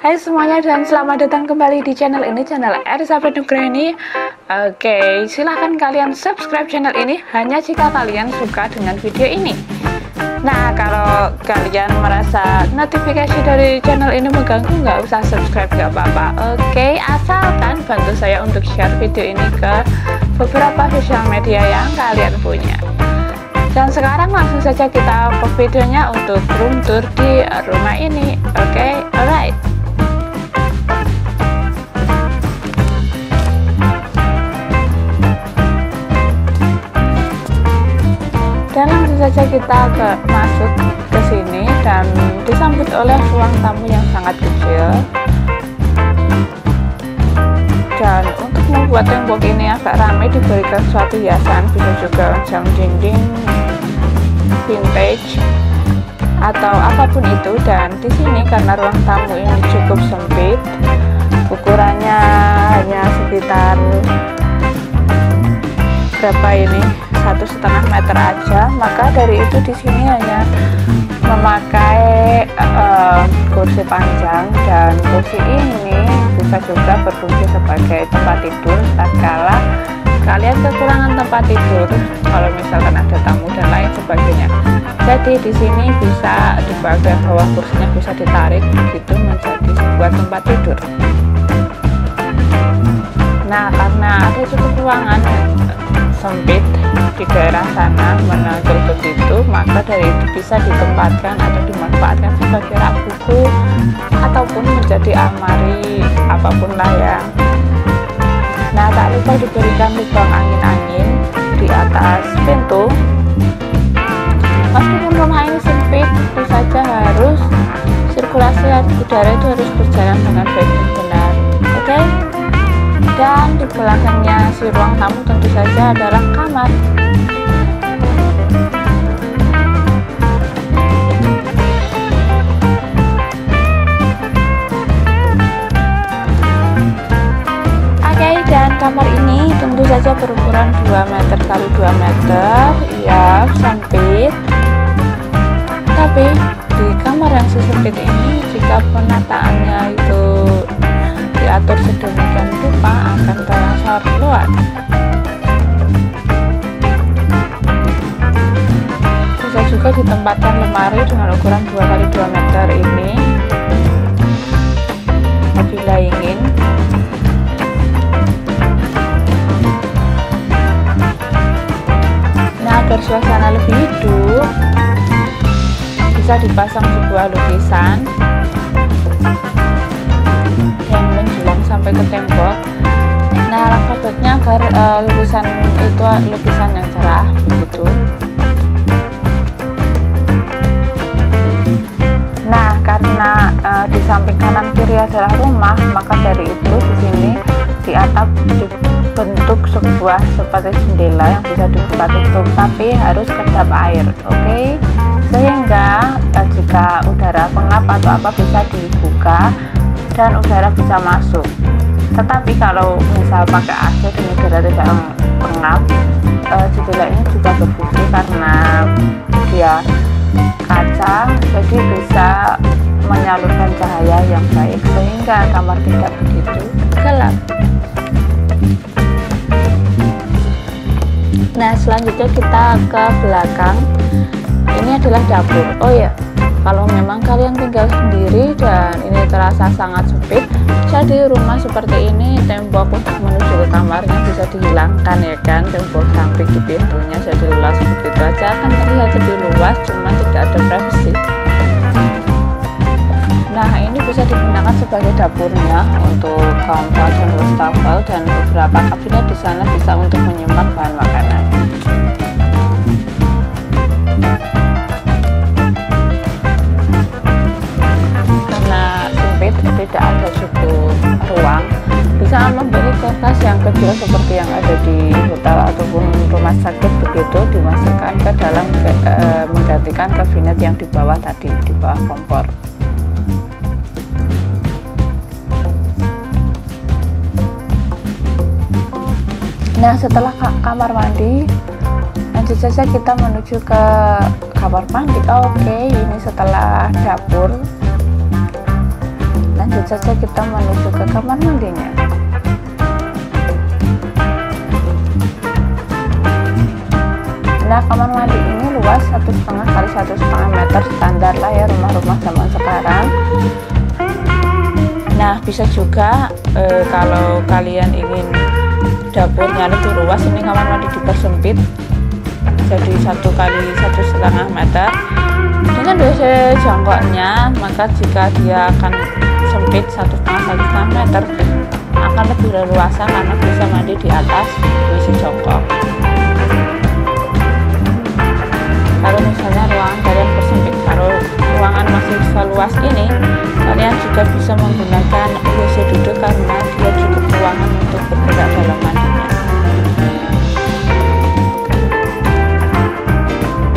Hai semuanya dan selamat datang kembali di channel ini, channel Elizabeth Nugraini. Oke, silahkan kalian subscribe channel ini hanya jika kalian suka dengan video ini. Nah, kalau kalian merasa notifikasi dari channel ini mengganggu, nggak usah subscribe, nggak apa-apa. Oke, asalkan bantu saya untuk share video ini ke beberapa sosial media yang kalian punya. Dan sekarang langsung saja kita ke videonya untuk room tour di rumah ini. Oke, alright. Dan langsung saja kita masuk ke sini dan disambut oleh ruang tamu yang sangat kecil. Dan untuk membuat tembok ini agak ramai diberikan suatu hiasan, bisa juga jam dinding vintage atau apapun itu. Dan di sini karena ruang tamu ini cukup sempit, ukurannya hanya sekitar berapa ini, 1,5 meter aja, maka dari itu di sini hanya memakai kursi panjang, dan kursi ini bisa juga berfungsi sebagai tempat tidur tatkala kalian kekurangan tempat tidur, kalau misalkan ada tamu dan lain sebagainya. Jadi di sini bisa di bagian bawah kursinya bisa ditarik begitu menjadi sebuah tempat tidur. Nah, karena ada cukup ruangan sempit di daerah sana menonjol begitu, maka dari itu bisa ditempatkan atau dimanfaatkan sebagai rak buku ataupun menjadi almari apapun lah ya. Nah, tak lupa diberikan lubang angin-angin di atas pintu. Meskipun rumah ini sempit, tentu saja harus sirkulasi udara itu harus berjalan dengan baik dan benar. Oke? Dan di belakangnya si ruang tamu tentu saja adalah kamar. Oke, dan kamar ini tentu saja berukuran 2 meter x 2 meter, ya sempit. Tapi di kamar yang sesempit ini, jika penataannya itu diatur sedemikian rupa, akan terasa luas. Bisa juga ditempatkan lemari dengan ukuran 2 x 2 meter ini apabila ingin. Nah, agar suasana lebih hidup, bisa dipasang sebuah lukisan yang menjulang sampai ke tembok. Nah, alfabetnya agar lukisan itu lukisan yang cerah begitu. Nah, karena di samping kanan kiri adalah rumah, maka dari itu di sini di atap dibentuk sebuah seperti jendela yang bisa dibuka tutup, tapi harus kedap air. Oke? Sehingga jika udara pengap atau apa bisa dibuka dan udara bisa masuk. Tetapi kalau misal pakai AC dan udara tidak pengap, jendela ini juga berfungsi karena dia kaca, jadi bisa menyalurkan cahaya yang baik sehingga kamar tidak begitu gelap. Nah, selanjutnya kita ke belakang. Ini adalah dapur. Oh ya, kalau memang kalian tinggal sendiri dan ini terasa sangat sempit, jadi rumah seperti ini tembok untuk menuju ke kamarnya bisa dihilangkan, ya kan, tembok samping di pintunya jadi luas begitu aja, akan terlihat lebih luas, cuma tidak ada privacy. Nah, ini bisa digunakan sebagai dapurnya untuk kompor dan wastafel, dan beberapa kabinet di sana bisa untuk menyimpan bahan makanan. Tidak ada cukup ruang, bisa membeli kulkas yang kecil seperti yang ada di hotel ataupun rumah sakit begitu, dimasukkan ke dalam menggantikan kabinet yang di bawah tadi, di bawah kompor. Nah, setelah kamar mandi, lanjut saja kita menuju ke kamar mandi. Oke, ini setelah dapur. Lanjut saja kita menuju ke kamar mandinya. Nah, kamar mandi ini luas 1,5 kali 1,5 meter, standar lah ya rumah-rumah zaman sekarang. Nah, bisa juga kalau kalian ingin dapurnya lebih luas, ini kamar mandi dipersempit jadi 1 kali 1,5 meter dengan WC jangkauannya. Maka jika dia akan sempit 1,5 meter, akan lebih leluasa karena bisa mandi di atas WC jongkok. Kalau misalnya ruangan kalian bersempit, kalau ruangan masih seluas ini, kalian juga bisa menggunakan WC duduk karena dia cukup ruangan untuk bergerak dalam mandinya.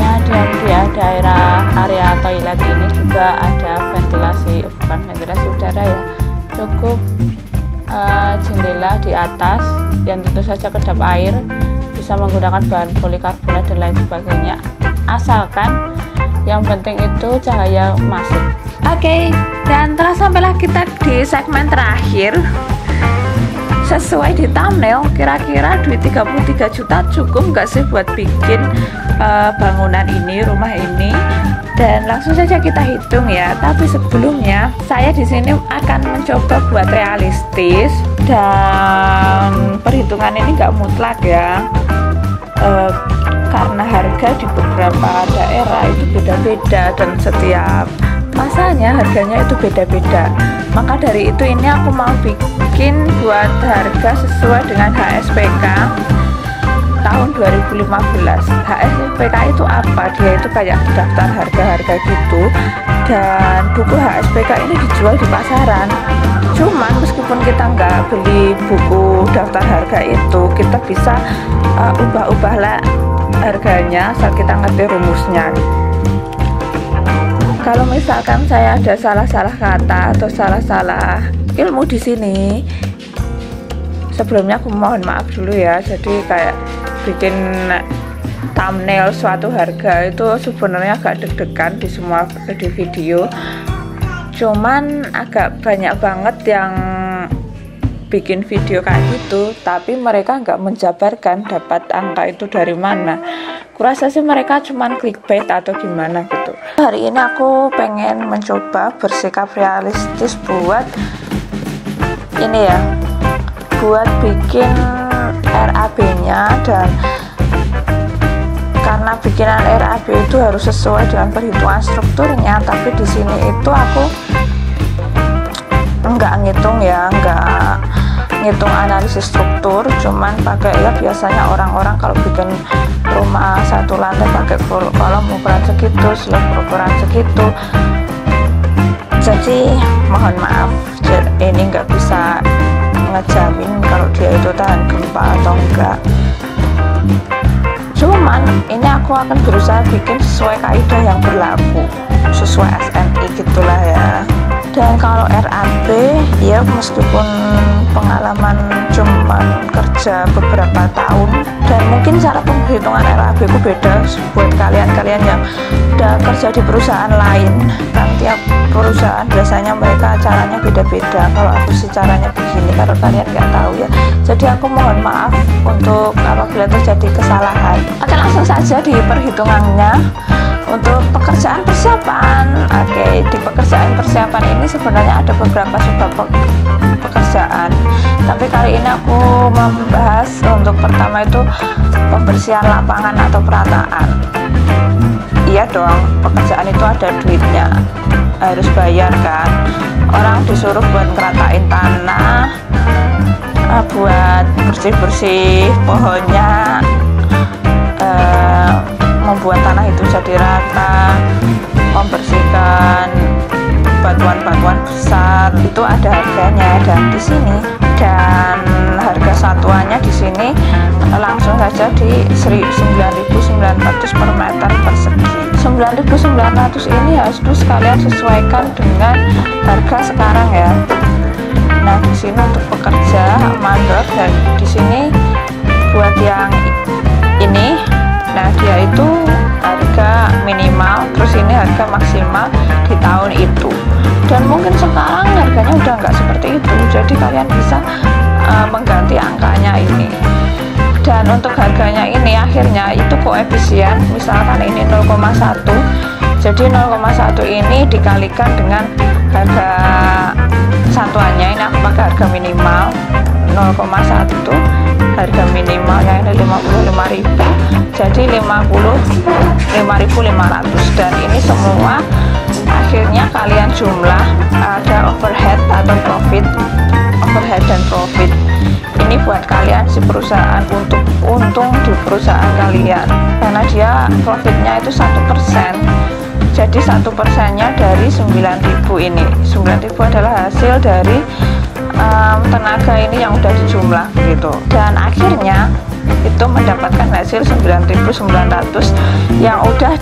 Nah, di daerah area toilet ini juga ada ventilasi, bukan ventilasi udara ya, cukup jendela di atas yang tentu saja kedap air, bisa menggunakan bahan polikarbonat dan lain sebagainya, asalkan yang penting itu cahaya masuk. Oke, dan telah sampailah kita di segmen terakhir. Sesuai di thumbnail, kira-kira duit 33 juta cukup nggak sih buat bikin bangunan ini, rumah ini? Dan langsung saja kita hitung ya. Tapi sebelumnya saya di sini akan mencoba buat realistis, dan perhitungan ini nggak mutlak ya. Karena harga di beberapa daerah itu beda-beda dan setiap masanya harganya itu beda-beda. Maka dari itu ini aku mau bikin buat harga sesuai dengan HSPK tahun 2015. HSPK itu apa? Dia itu kayak daftar harga-harga gitu, dan buku HSPK ini dijual di pasaran. Cuman meskipun kita nggak beli buku daftar harga itu, kita bisa ubah-ubah lah harganya asal kita ngerti rumusnya. Kalau misalkan saya ada salah-salah kata atau salah-salah ilmu di sini, sebelumnya aku mohon maaf dulu ya. Jadi kayak bikin thumbnail suatu harga itu sebenarnya agak deg-degan di semua video, cuman agak banyak banget yang bikin video kayak gitu, tapi mereka nggak menjabarkan dapat angka itu dari mana. Kurasa sih mereka cuman clickbait atau gimana gitu. Hari ini aku pengen mencoba bersikap realistis buat ini ya, buat bikin RAB nya. Dan karena bikinan RAB itu harus sesuai dengan perhitungan strukturnya, tapi di sini itu aku nggak ngitung ya, nggak ngitung analisis struktur, cuman pakai ya biasanya orang-orang kalau bikin rumah satu lantai pakai kolom ukuran segitu, slab ukuran segitu. Jadi mohon maaf, ini nggak bisa ngejamin kalau dia itu tahan gempa atau enggak. Cuman ini aku akan berusaha bikin sesuai kaidah yang berlaku, sesuai SNI gitulah ya. Dan kalau RAB ya meskipun pengalaman cuman kerja beberapa tahun, dan mungkin cara penghitungan RAB itu beda buat kalian-kalian yang udah kerja di perusahaan lain, kan tiap perusahaan biasanya mereka caranya beda-beda. Kalau aku sih caranya begini, kalau kalian nggak tahu ya, jadi aku mohon maaf untuk apabila terjadi kesalahan. Oke, langsung saja di perhitungannya. Untuk pekerjaan persiapan, oke, di pekerjaan persiapan ini sebenarnya ada beberapa subbab pekerjaan, tapi kali ini aku membahas untuk pertama itu pembersihan lapangan atau perataan. Iya dong, pekerjaan itu ada duitnya, harus bayar kan. Orang disuruh buat ngeratain tanah, buat bersih-bersih pohonnya, membuat tanah itu jadi rata, membersihkan batuan-batuan besar, itu ada harganya. Dan di sini, dan harga satuannya di sini langsung saja di 9.900 per meter persegi. 9.900 ini harus kalian sesuaikan dengan harga sekarang ya. Nah, di sini untuk pekerja mandor, dan di sini buat yang ini, nah dia itu harga minimal, terus ini harga maksimal di tahun itu. Dan mungkin sekarang harganya udah nggak koefisien, misalkan ini 0,1, jadi 0,1 ini dikalikan dengan harga satuannya, ini aku pakai harga minimal 0,1, harga minimalnya ini 55.000, jadi 55.500, dan ini semua akhirnya kalian jumlah ada overhead atau profit, overhead dan profit. Ini buat kalian si perusahaan, untuk untung di perusahaan kalian, karena dia profitnya itu 1%. Jadi 1%-nya dari 9.000 ini, 9.000 adalah hasil dari tenaga ini yang udah dijumlah gitu, dan akhirnya itu mendapatkan hasil 9.900 yang udah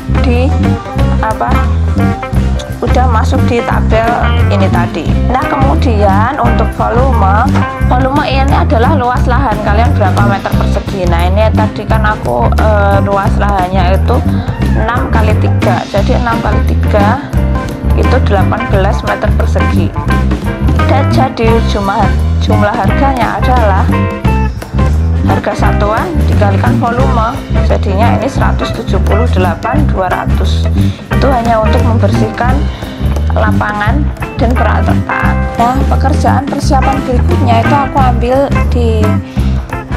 udah masuk di tabel ini tadi. Nah, kemudian untuk volume ini adalah luas lahan kalian berapa meter persegi. Nah, ini tadi kan aku luas lahannya itu 6 kali 3, jadi 6 kali 3 itu 18 meter persegi, dan jadi jumlah harganya adalah harga satuan dikalikan volume, jadinya ini 178.200. Itu hanya untuk membersihkan lapangan dan peralatan. Nah, pekerjaan persiapan berikutnya itu aku ambil di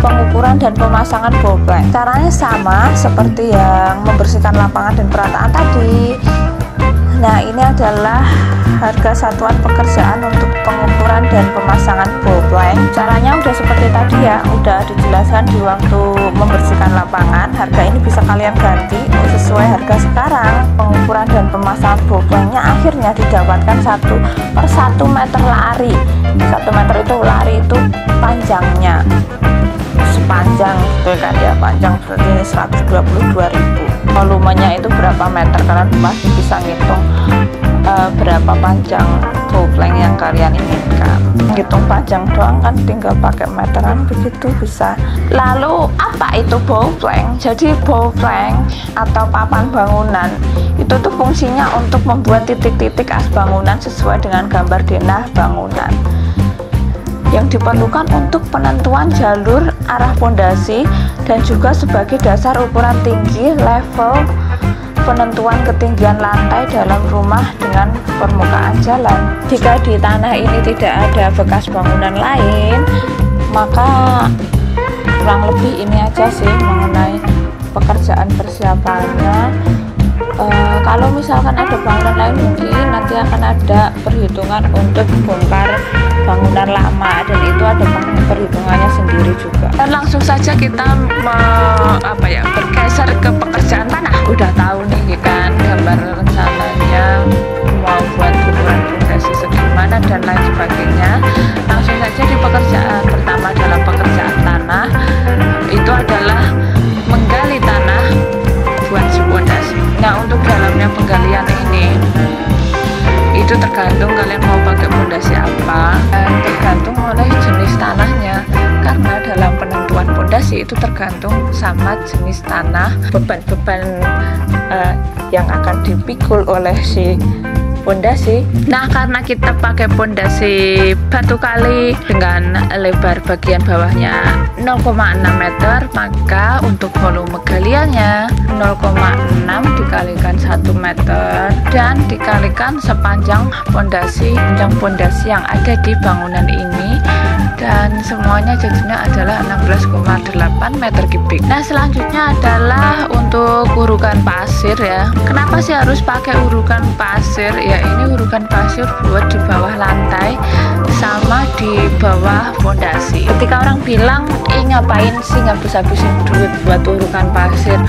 pengukuran dan pemasangan bowplank. Caranya sama seperti yang membersihkan lapangan dan peralatan tadi. Nah, ini adalah harga satuan pekerjaan untuk pengukuran dan pemasangan bowplank. Caranya udah seperti tadi ya, udah dijelaskan di waktu membersihkan lapangan. Harga ini bisa kalian ganti sesuai harga sekarang. Pengukuran dan pemasangan bowplanknya akhirnya didapatkan 1/1 meter lari. 1 meter itu lari itu panjangnya, sepanjang gitu kan ya, panjang berarti ini 122.000. Volumenya itu berapa meter, kalian pasti bisa ngitung berapa panjang bowplank yang kalian inginkan. Hitung panjang doang kan, tinggal pakai meteran begitu bisa. Lalu apa itu bowplank? Jadi bowplank atau papan bangunan itu tuh fungsinya untuk membuat titik-titik as bangunan sesuai dengan gambar denah bangunan yang diperlukan untuk penentuan jalur arah pondasi, dan juga sebagai dasar ukuran tinggi level penentuan ketinggian lantai dalam rumah dengan permukaan jalan. Jika di tanah ini tidak ada bekas bangunan lain, maka kurang lebih ini aja sih mengenai pekerjaan persiapannya. Kalau misalkan ada bangunan lain, mungkin nanti akan ada perhitungan untuk bongkar bangunan lama, dan itu ada perhitungannya sendiri juga. Dan langsung saja kita bergeser ke pekerjaan tanah. Udah tahu nih kan gambar rencananya mau buat ukuran pondasi segimana dan lain sebagainya. Langsung saja di pekerjaan pertama dalam pekerjaan tanah itu adalah menggali tanah buat si pondasi. Nah, untuk dalamnya penggalian ini itu tergantung kalian mau pakai pondasi apa, dan tergantung oleh jenis tanahnya, karena dalam penentuan pondasi itu tergantung sama jenis tanah, beban-beban yang akan dipikul oleh si pondasi. Nah, karena kita pakai pondasi batu kali dengan lebar bagian bawahnya 0,6 meter, maka untuk volume galiannya 0,6 dikalikan 1 meter dan dikalikan sepanjang pondasi yang ada di bangunan ini, dan semuanya jadinya adalah 16,8 meter kubik. Nah, selanjutnya adalah untuk urukan pasir ya. Kenapa sih harus pakai urukan pasir? Ya, ini urukan pasir buat di bawah lantai sama di bawah pondasi. Ketika orang bilang, ngapain sih ngabis-habisin duit buat urukan pasir?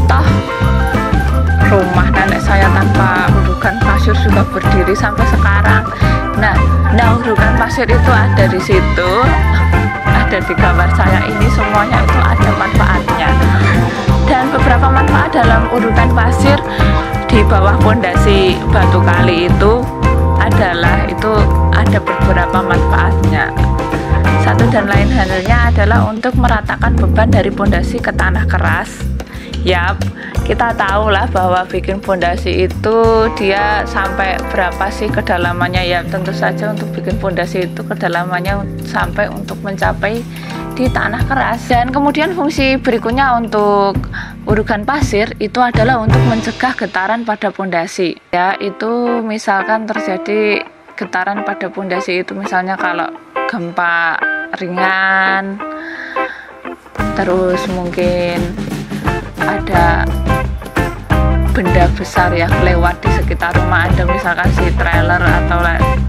Toh rumah nenek saya tanpa urukan pasir juga berdiri sampai sekarang. Nah, urukan pasir itu ada di situ, ada di gambar saya ini, semuanya itu ada manfaatnya. Dan beberapa manfaat dalam urukan pasir di bawah pondasi batu kali itu adalah ada beberapa manfaatnya. Satu dan lain halnya adalah untuk meratakan beban dari pondasi ke tanah keras. Yap, kita tahu lah bahwa bikin pondasi itu dia sampai berapa sih kedalamannya ya. Tentu saja untuk bikin pondasi itu kedalamannya sampai untuk mencapai di tanah keras. Dan kemudian fungsi berikutnya untuk urukan pasir itu adalah untuk mencegah getaran pada pondasi. Ya, itu misalkan terjadi getaran pada pondasi itu misalnya kalau gempa ringan, terus mungkin ada benda besar yang lewat di sekitar rumah Anda, misalkan si trailer atau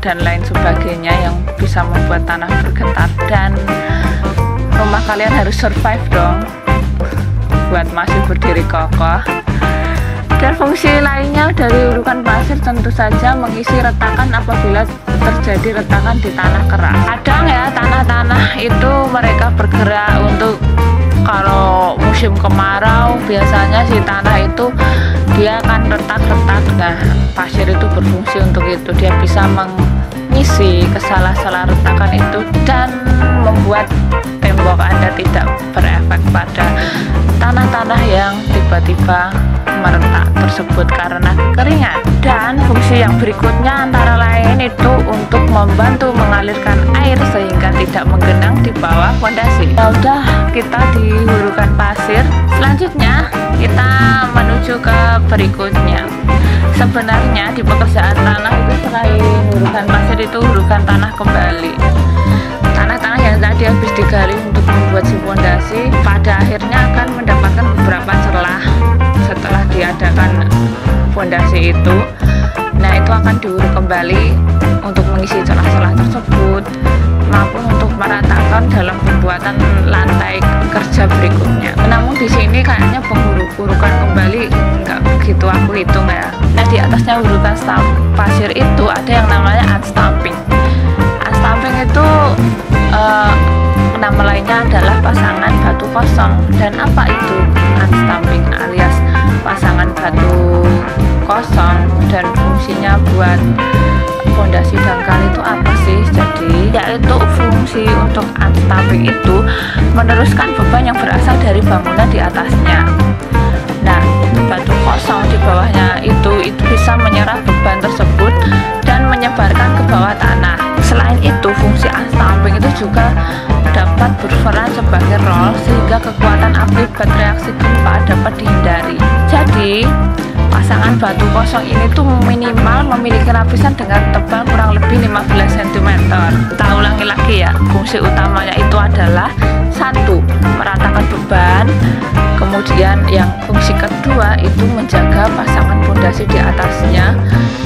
dan lain sebagainya yang bisa membuat tanah bergetar, dan rumah kalian harus survive dong buat masih berdiri kokoh. Dan fungsi lainnya dari urukan pasir tentu saja mengisi retakan apabila terjadi retakan di tanah keras. Kadang ya tanah-tanah itu mereka bergerak untuk, kalau musim kemarau biasanya si tanah itu dia akan retak-retak. Nah, pasir itu berfungsi untuk itu, dia bisa mengisi kesala-sala retakan itu dan membuat tembok Anda tidak berefek pada tanah-tanah yang tiba-tiba meretak tersebut karena kekeringan. Dan fungsi yang berikutnya antara lain itu untuk membantu mengalirkan air sehingga tidak menggenang di bawah fondasi. Ya udah, kita di urukan pasir. Selanjutnya kita menuju ke berikutnya. Sebenarnya di pekerjaan tanah itu selain urukan pasir itu urukan tanah kembali. Tanah-tanah yang tadi habis digali untuk membuat si fondasi pada akhirnya akan mendapatkan beberapa celah setelah diadakan fondasi itu. Nah, itu akan diuruk kembali untuk mengisi celah-celah tersebut maupun untuk meratakan dalam pembuatan lantai kerja berikutnya. Namun di sini kayaknya urukan kembali nggak begitu aku hitung ya. Nah, di atasnya urukan pasir itu ada yang namanya unstamping. Unstamping itu nama lainnya adalah pasangan batu kosong. Dan apa itu unstamping alias pasangan batu kosong dan fungsinya buat fondasi dangkal itu apa sih? Jadi yaitu fungsi untuk unstamping itu meneruskan beban yang berasal dari bangunan di atasnya. Nah, batu kosong di bawahnya itu bisa menyerap beban tersebut dan menyebarkan ke bawah tanah. Selain itu, fungsi unstamping itu juga dapat berperan sebagai rol sehingga kekuatan akibat reaksi gempa dapat dihindari. Jadi, pasangan batu kosong ini tuh minimal memiliki lapisan dengan tebal kurang lebih 15 cm. Kita ulangi lagi ya, fungsi utamanya itu adalah 1. Meratakan beban. Kemudian yang fungsi kedua itu menjaga pasangan fondasi di atasnya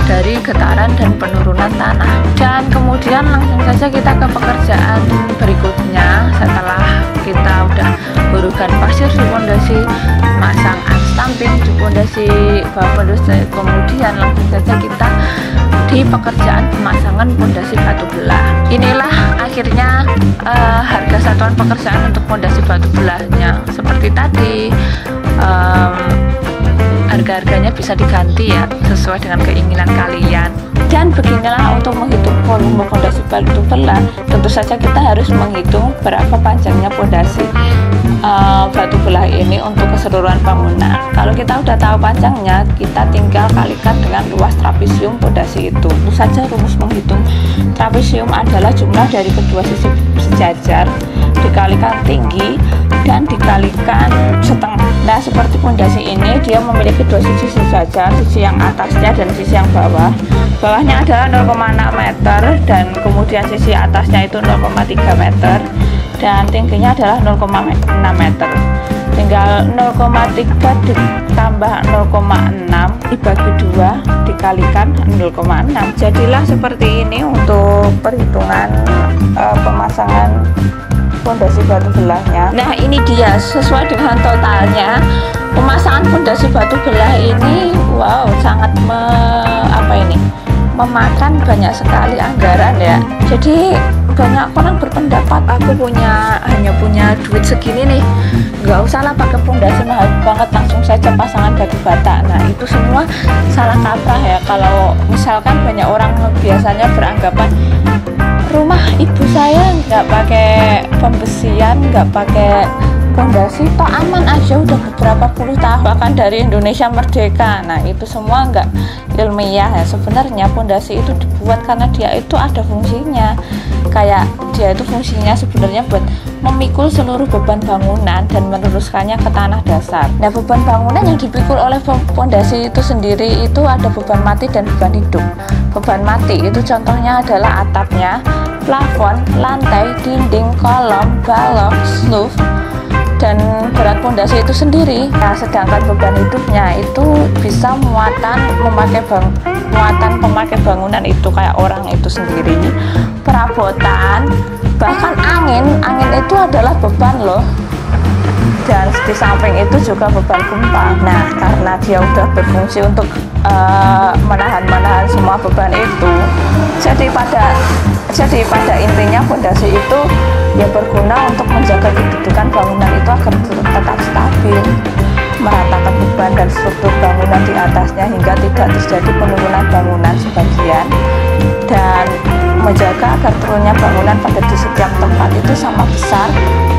dari getaran dan penurunan tanah. Dan kemudian langsung saja kita ke pekerjaan berikutnya. Setelah kita udah urukan pasir di fondasi, masang unstamping di fondasi bawah fondasi, kemudian langsung saja kita di pekerjaan pemasangan fondasi batu belah. Inilah akhirnya harga satuan pekerjaan untuk fondasi batu belahnya. Seperti tadi, harga-harganya bisa diganti ya sesuai dengan keinginan kalian. Dan beginilah untuk menghitung volume fondasi batu belah. Tentu saja kita harus menghitung berapa panjangnya fondasi batu belah ini untuk keseluruhan bangunan. Kalau kita udah tahu panjangnya, kita tinggal kalikan dengan luas trapesium fondasi itu. Tentu saja rumus menghitung trapesium adalah jumlah dari kedua sisi sejajar dikalikan tinggi dan dikalikan setengah. Nah, seperti fondasi ini dia memiliki dua sisi sejajar, sisi yang atasnya dan sisi yang bawah. Bawahnya adalah 0,6 meter dan kemudian sisi atasnya itu 0,3 meter dan tingginya adalah 0,6 meter. Tinggal 0,3 ditambah 0,6 dibagi 2 dikalikan 0,6. Jadilah seperti ini untuk perhitungan pemasangan fondasi batu belahnya. Nah, ini dia sesuai dengan totalnya. Pemasangan fondasi batu belah ini wow, sangat memakan banyak sekali anggaran ya. Jadi banyak orang berpendapat aku hanya punya duit segini nih, nggak usahlah pakai fondasi mahal banget, langsung saja pasangan batu bata. Nah, itu semua salah kaprah ya. Kalau misalkan banyak orang biasanya beranggapan rumah ibu saya nggak pakai pembesian, nggak pakai pondasi toh aman aja udah beberapa puluh tahun, bahkan dari Indonesia merdeka. Nah itu semua nggak ilmiah ya. Sebenarnya pondasi itu dibuat karena dia itu ada fungsinya, kayak dia itu fungsinya sebenarnya buat memikul seluruh beban bangunan dan meneruskannya ke tanah dasar. Nah beban bangunan yang dipikul oleh pondasi itu sendiri itu ada beban mati dan beban hidup. Beban mati itu contohnya adalah atapnya, plafon, lantai, dinding, kolom, balok, sloof, dan berat pondasi itu sendiri. Nah, sedangkan beban hidupnya itu bisa muatan pemakai bangunan itu kayak orang itu sendiri, perabotan, bahkan angin itu adalah beban loh. Dan di samping itu juga beban gempa. Nah, karena dia udah berfungsi untuk menahan semua beban itu, jadi pada intinya pondasi itu ya berguna untuk menjaga kedudukan bangunan itu agar tetap stabil, meratakan beban dan struktur bangunan di atasnya hingga tidak terjadi penurunan bangunan sebagian, dan menjaga agar turunnya bangunan pada di setiap tempat itu sama besar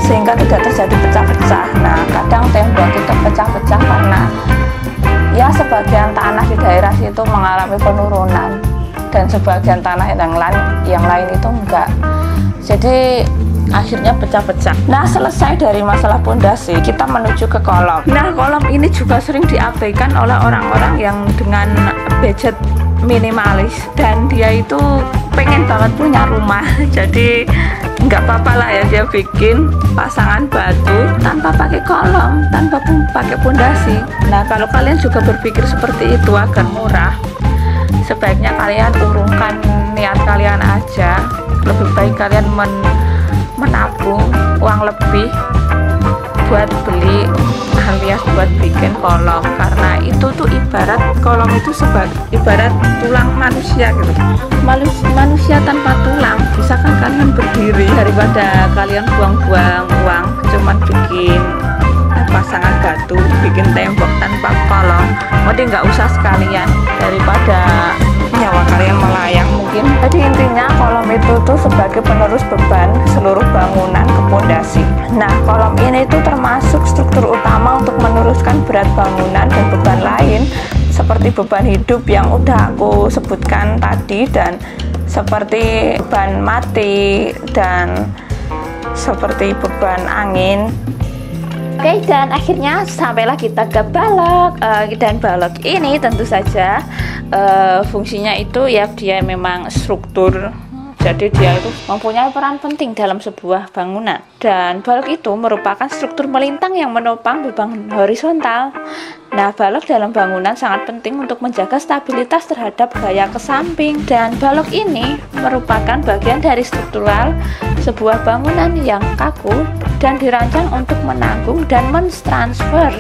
sehingga tidak terjadi pecah-pecah. Nah kadang tembok itu pecah-pecah karena ya sebagian tanah di daerah situ mengalami penurunan dan sebagian tanah yang lain itu enggak, jadi akhirnya pecah-pecah. Nah selesai dari masalah pondasi, kita menuju ke kolom. Nah kolom ini juga sering diabaikan oleh orang-orang yang dengan budget minimalis dan dia itu pengen banget punya rumah jadi nggak apa-apa lah ya dia bikin pasangan batu tanpa pakai kolom, tanpa pakai pondasi. Nah kalau kalian juga berpikir seperti itu agar murah, sebaiknya kalian urungkan niat kalian aja. Lebih baik kalian menabung uang lebih buat beli alias buat bikin kolom, karena itu tuh ibarat kolom itu ibarat tulang manusia gitu, manusia tanpa tulang. Bisa kan kalian berdiri, daripada kalian buang-buang uang cuman bikin pasangan batu, bikin tembok tanpa kolom, mending nggak usah sekalian daripada nyawa kalian melayang mungkin. Jadi intinya kolom itu tuh sebagai penerus beban seluruh bangunan ke pondasi. Nah kolom ini tuh termasuk struktur utama untuk meneruskan berat bangunan dan beban lain seperti beban hidup yang udah aku sebutkan tadi, dan seperti beban mati dan seperti beban angin. Oke, dan akhirnya sampailah kita ke balok. Dan balok ini tentu saja fungsinya itu ya dia memang struktur, jadi dia itu mempunyai peran penting dalam sebuah bangunan. Dan balok itu merupakan struktur melintang yang menopang beban horizontal. Nah balok dalam bangunan sangat penting untuk menjaga stabilitas terhadap gaya ke samping, dan balok ini merupakan bagian dari struktural sebuah bangunan yang kaku dan dirancang untuk menanggung dan mentransfer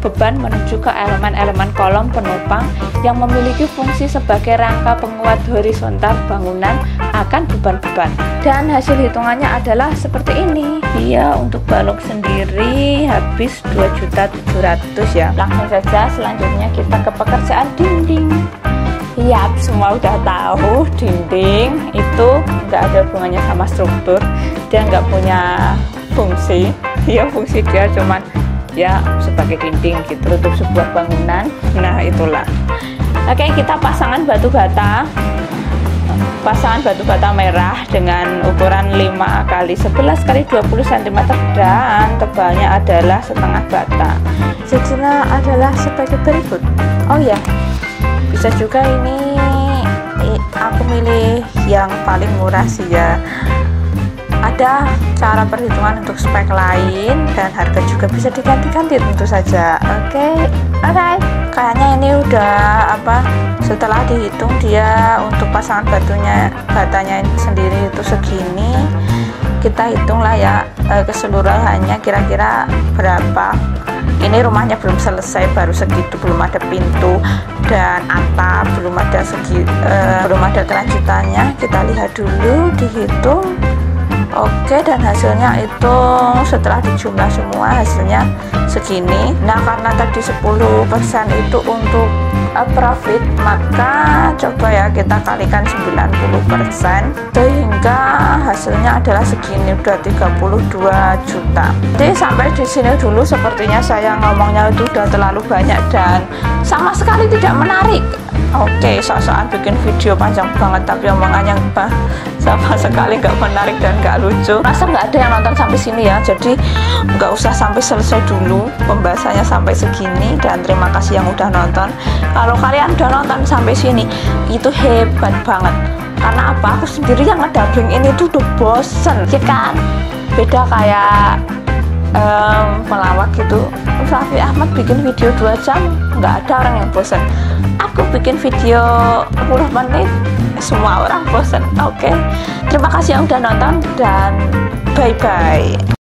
beban menuju ke elemen-elemen kolom penopang yang memiliki fungsi sebagai rangka penguat horizontal bangunan akan beban-beban. Dan hasil hitungannya adalah seperti ini. Dia untuk balok sendiri habis 2.700.000 ya. Langsung saja selanjutnya kita ke pekerjaan dinding. Yap, semua udah tahu dinding itu nggak ada hubungannya sama struktur, dia nggak punya fungsi. Ya fungsi dia cuman ya sebagai dinding gitu untuk sebuah bangunan. Nah itulah. Oke, kita pasangan batu bata merah dengan ukuran 5x11 x 20 cm dan tebalnya adalah setengah bata. Jadinya adalah sebagai berikut. Oh ya, bisa juga ini aku milih yang paling murah sih ya. Ada cara perhitungan untuk spek lain dan harga juga bisa diganti-ganti tentu saja. Oke, alright. Kayaknya ini udah setelah dihitung dia untuk pasangan batanya sendiri itu segini. Kita hitunglah ya keseluruhannya kira-kira berapa. Ini rumahnya belum selesai, baru segitu, belum ada pintu dan atap, belum ada kelanjutannya. Kita lihat dulu, dihitung. Oke, dan hasilnya itu setelah dijumlah semua hasilnya segini. Nah karena tadi 10% itu untuk profit, maka coba ya kita kalikan 90% sehingga jika hasilnya adalah segini, udah 32 juta. Jadi sampai di sini dulu, sepertinya saya ngomongnya itu udah terlalu banyak dan sama sekali tidak menarik. Oke, soal bikin video panjang banget tapi omongannya sama sekali nggak menarik dan nggak lucu. Masa nggak ada yang nonton sampai sini ya, jadi nggak usah sampai selesai dulu pembahasannya sampai segini. Dan terima kasih yang udah nonton. Kalau kalian udah nonton sampai sini, itu hebat banget. Karena apa? Aku sendiri yang ngedubbing ini tuh udah bosen, ya kan? Beda kayak pelawak gitu. Raffi Ahmad bikin video 2 jam, nggak ada orang yang bosen. Aku bikin video 10 menit, semua orang bosen. Oke, terima kasih yang udah nonton dan bye bye.